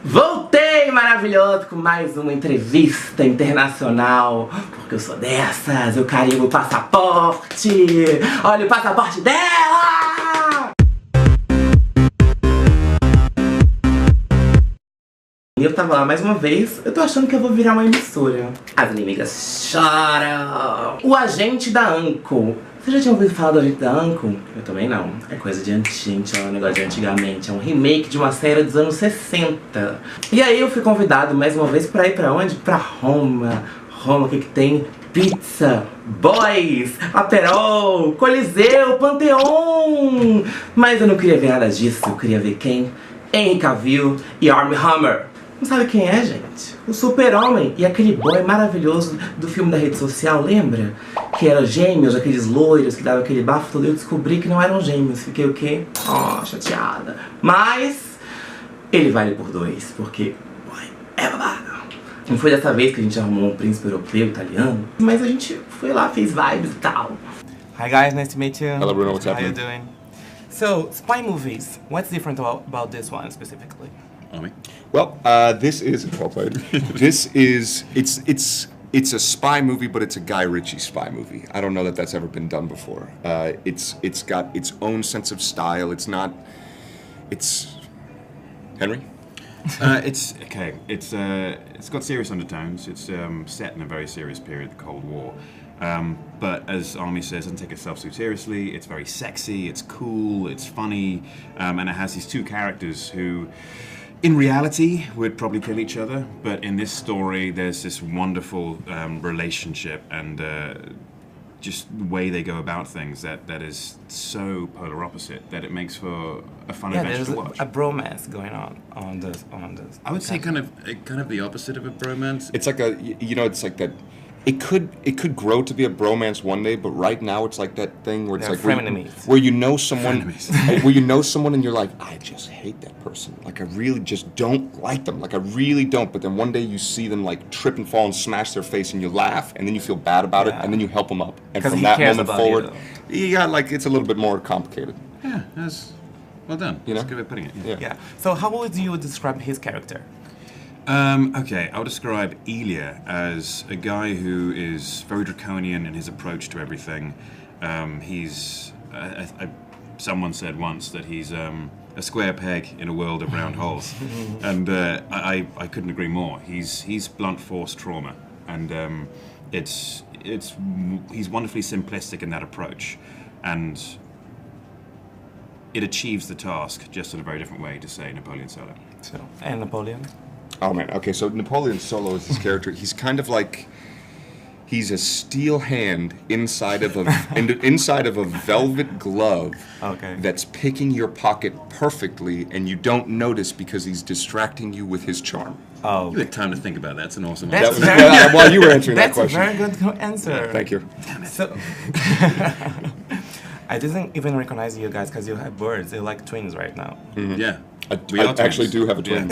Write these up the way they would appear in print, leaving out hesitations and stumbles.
Voltei maravilhoso com mais uma entrevista internacional, porque eu sou dessas, eu carimbo o passaporte. Olha o passaporte dela! E eu tava lá mais uma vez, eu tô achando que eu vou virar uma emissora. As inimigas choram. O Agente da Anco. Você já tinha ouvido falar do Agente da Anco? Eu também não. É coisa de gente, é um negócio de antigamente. É um remake de uma série dos anos 60. E aí eu fui convidado mais uma vez pra ir pra onde? Pra Roma. Roma, o que que tem? Pizza, boys, aperol, coliseu, panteão. Mas eu não queria ver nada disso, eu queria ver quem? Henry Cavill e Armie Hammer. Não sabe quem é, gente? O Super-Homem e aquele boy maravilhoso do filme da rede social, lembra? Que eram gêmeos, aqueles loiros que davam aquele bafo todo. Eu descobri que não eram gêmeos. Fiquei o quê? Oh, chateada. Mas ele vale por dois, porque boy, é babado. Não foi dessa vez que a gente arrumou um príncipe europeu, italiano, mas a gente foi lá, fez vibes e tal. Hi guys, nice to meet you. Hello Bruno, what's happening? How you doing? So, spy movies, what's different about this one specifically? Well, this is well played. It's a spy movie, but it's a Guy Ritchie spy movie. I don't know that that's ever been done before. It's got its own sense of style. It's Henry. It's okay. It's got serious undertones. It's set in a very serious period, the Cold War. But as Armie says, it doesn't take itself too seriously. It's very sexy. It's cool. It's funny, and it has these two characters who, in reality, would probably kill each other. But in this story, there's this wonderful relationship and just the way they go about things that is so polar opposite that it makes for a fun adventure to watch. A bromance going on this. I would say kind of the opposite of a bromance. It's like it's like that. It could grow to be a bromance one day, but right now it's like that thing where it's like where you know someone, where you know someone and you're like, I just hate that person. Like I really just don't like them. Like I really don't. But then one day you see them like trip and fall and smash their face, and you laugh, and then you feel bad about it, and then you help them up. And from that moment forward, it's a little bit more complicated. Yeah, that's well done. You know, that's a good way of putting it. Yeah. So how would you describe his character? Okay, I'll describe Ilya as a guy who is very draconian in his approach to everything. Someone said once that he's a square peg in a world of round holes, and I couldn't agree more. He's blunt force trauma, and he's wonderfully simplistic in that approach, and it achieves the task just in a very different way to, say, Napoleon Solo. So, and Napoleon? Oh man, okay, so Napoleon Solo is this character. He's kind of like, he's a steel hand inside of a velvet glove that's picking your pocket perfectly, and you don't notice because he's distracting you with his charm. Oh, you had time to think about that. That's an awesome answer. While you were answering that question. That's a very good answer. Yeah, thank you. Damn it. So, I didn't even recognize you guys because you have birds. You're like twins right now. Mm-hmm. Yeah. I actually do have a twin.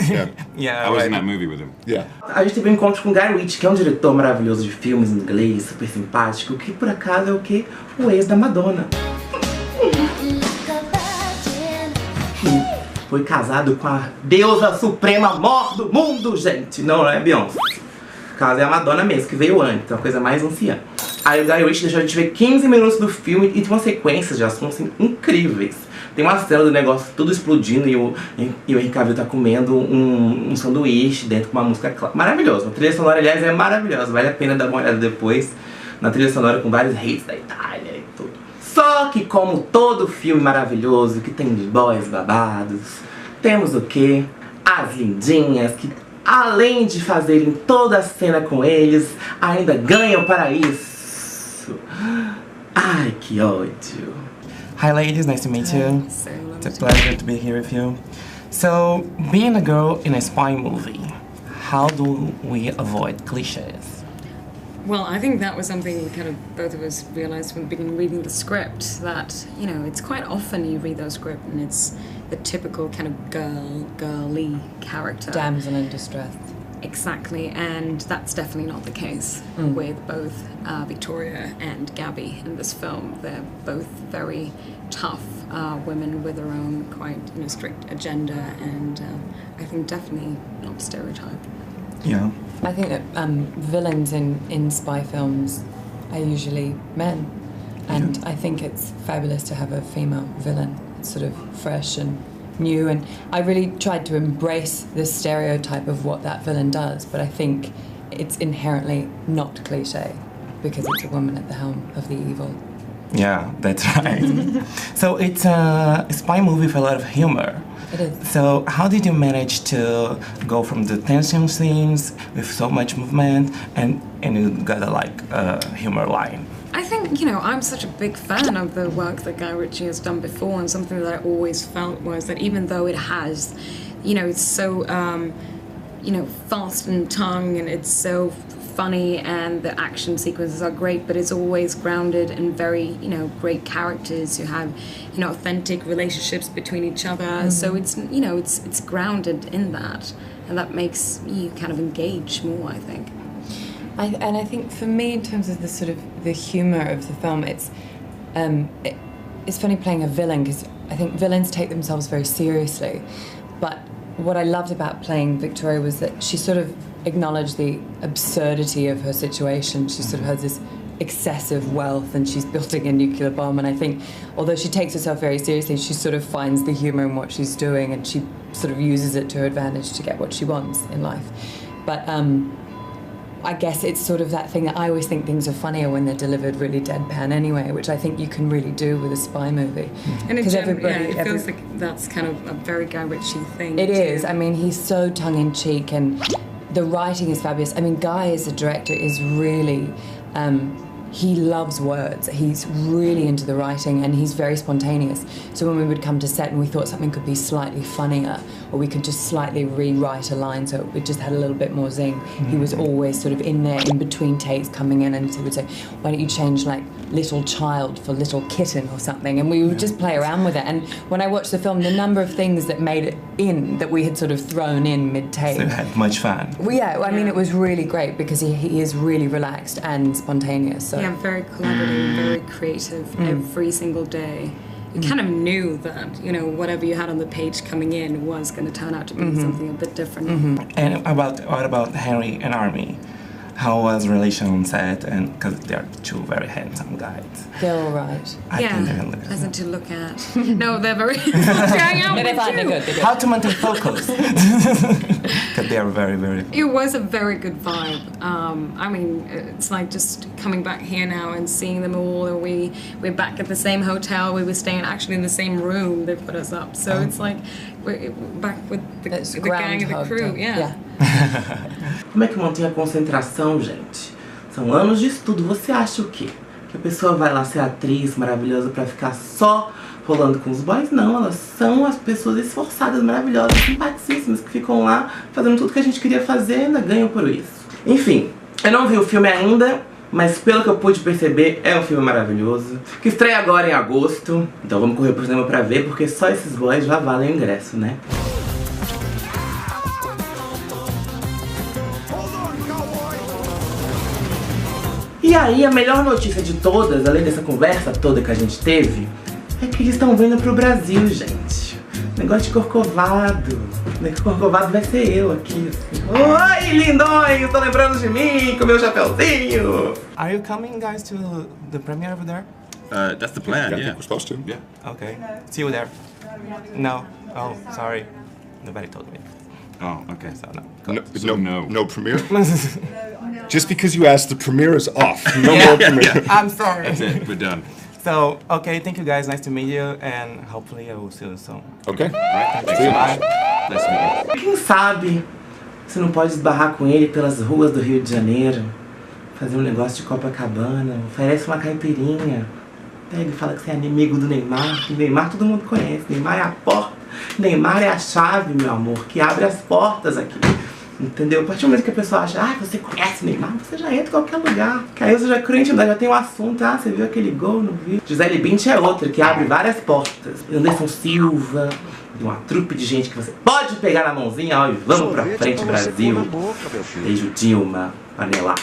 Yeah, I was in that movie with him. Yeah. A gente teve um encontro com Guy Ritchie, que é um diretor maravilhoso de filmes em inglês, super simpático, que por acaso é o quê? O ex da Madonna. Foi casado com a deusa suprema maior do mundo, gente. Não é Beyoncé. O caso é a Madonna mesmo, que veio antes, uma coisa mais anciã. Aí o Guy Ritchie deixou a gente ver 15 minutos do filme e tem uma sequência de assuntos assim, incríveis. Tem uma cena do negócio tudo explodindo e o Henry Cavill tá comendo um sanduíche dentro com uma música maravilhosa. A trilha sonora, aliás, é maravilhosa. Vale a pena dar uma olhada depois na trilha sonora com vários hits da Itália e tudo. Só que como todo filme maravilhoso que tem boys babados, temos o quê? As lindinhas que, além de fazerem toda a cena com eles, ainda ganham para isso. Ai, que ódio. Hi ladies, nice to meet you. It's a pleasure to be here with you. So, being a girl in a spy movie, how do we avoid cliches? Well, I think that was something kind of both of us realized from the beginning reading the script, that, you know, it's quite often you read those script and it's the typical kind of girly character. Damsel in distress. exactly, and that's definitely not the case with both Victoria and Gabby in this film. They're both very tough women with their own quite strict agenda, and I think definitely not stereotype. Yeah. I think that villains in spy films are usually men, and I think it's fabulous to have a female villain. It's sort of fresh and new, and I really tried to embrace the stereotype of what that villain does, but I think it's inherently not cliche because it's a woman at the helm of the evil. Yeah, that's right. So it's a spy movie with a lot of humor. It is. So how did you manage to go from the tension scenes with so much movement and you got a humor line? I think, I'm such a big fan of the work that Guy Ritchie has done before, and something that I always felt was that even though it has, it's so, fast and tongue, and it's so funny, and the action sequences are great, but it's always grounded in very, great characters who have, authentic relationships between each other. So it's, it's grounded in that, and that makes you kind of engage more, I think. I think for me, in terms of the sort of the humour of the film, it's funny playing a villain, because I think villains take themselves very seriously. But what I loved about playing Victoria was that she sort of acknowledged the absurdity of her situation. She sort of has this excessive wealth, and she's building a nuclear bomb. And I think, although she takes herself very seriously, she sort of finds the humour in what she's doing, and she sort of uses it to her advantage to get what she wants in life. But I guess it's sort of that thing that I always think things are funnier when they're delivered really deadpan anyway, which I think you can really do with a spy movie. And it feels like that's kind of a very Guy Ritchie thing. It is. I mean, he's so tongue-in-cheek, and the writing is fabulous. I mean, Guy as a director is really... he loves words. He's really into the writing, and he's very spontaneous. So when we would come to set and we thought something could be slightly funnier, or we could just slightly rewrite a line so it just had a little bit more zing, he was always sort of in there in between takes coming in, and he would say, why don't you change like little child for little kitten or something? And we would just play around with it. And when I watched the film, the number of things that made it in that we had sort of thrown in mid-take. So you had much fun. Well, yeah, I mean, it was really great because he is really relaxed and spontaneous. So. Yeah, very collaborative, very creative every single day. You kind of knew that, whatever you had on the page coming in was going to turn out to be something a bit different. And what about Henry and Army? How was the relation on set? And because they're two very handsome guys. They're all right. I think they're pleasant to look at. No, they're very hang out with you. How to maintain focus? Because they are very, very... It was a very good vibe. I mean, it's like just coming back here now and seeing them all. And we're back at the same hotel. We were staying actually in the same room. They put us up. So it's like we're back with the gang and the crew. Yeah. Como é que mantém a concentração, gente? São anos de estudo. Você acha o quê? Que a pessoa vai lá ser atriz maravilhosa pra ficar só rolando com os boys? Não, elas são as pessoas esforçadas, maravilhosas, simpaticíssimas, que ficam lá fazendo tudo que a gente queria fazer e ainda ganham por isso. Enfim, eu não vi o filme ainda, mas pelo que eu pude perceber, é um filme maravilhoso, que estreia agora em agosto. Então vamos correr pro cinema pra ver, porque só esses boys já valem o ingresso, né? E aí, a melhor notícia de todas, além dessa conversa toda que a gente teve, é que eles estão vindo pro Brasil, gente. Negócio de Corcovado. Corcovado vai ser eu aqui. Assim. Oi, lindões! Tô lembrando de mim, com meu chapeuzinho! Are you coming, guys, to the premiere over there? That's the plan, yeah. We're supposed to, yeah. Okay. See you there. No. Oh, sorry. Nobody told me. Oh, okay. So no premiere? Just because you asked, the premiere is off. No more premiere. I'm sorry. That's it, we're done. So, okay, thank you guys. Nice to meet you, and hopefully I will see you soon. Okay. All right, thanks. Bye. Nice to meet you. Quem sabe você não pode esbarrar com ele pelas ruas do Rio de Janeiro, fazer um negócio de Copacabana, oferece uma caipirinha, pega e fala que você é inimigo do Neymar. Neymar todo mundo conhece, Neymar é a porta. Neymar é a chave, meu amor, que abre as portas aqui. Entendeu? A partir do momento que a pessoa acha, você conhece Neymar, você já entra em qualquer lugar. Que aí você já cria intimidade, já tem um assunto, você viu aquele gol, não viu? Gisele Bündchen é outra, que abre várias portas. Anderson Silva, e uma trupe de gente que você pode pegar na mãozinha, ó, e vamos pra frente, Brasil. Beijo, Dilma. Panela.